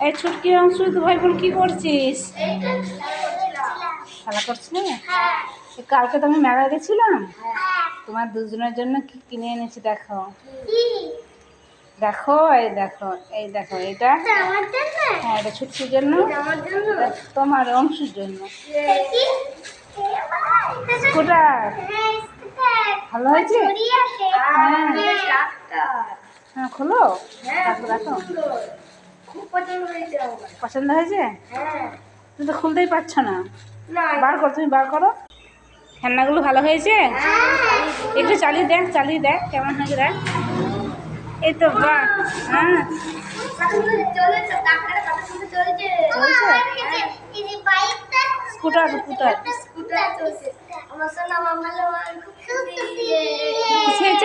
এই ছুটকি অংশ তো ভাই বোন কি করছিস? খেলা করছিলে? কালকে তো আমি মেলায় গেছিলাম, তোমার দুজনের জন্য কি কিনে এনেছি দেখো। দেখো এই দেখো, এই দেখো এটা। হ্যাঁ, এটা ছুটকির জন্য, তোমার অংশুর জন্য। স্কুটার ভালো হয়েছে? হ্যাঁ খোলো, দেখো দেখো। পছন্দ হয়েছে? তুমি তো খুলতেই পারছো না। বার করো, তুমি বার করো। খেলনাগুলো ভালো হয়েছে? একটু চালিয়ে দেখ কেমন হয়েছে দেখ। এই তো বাহ, হ্যাঁ স্কুটার খুশি হয়েছ?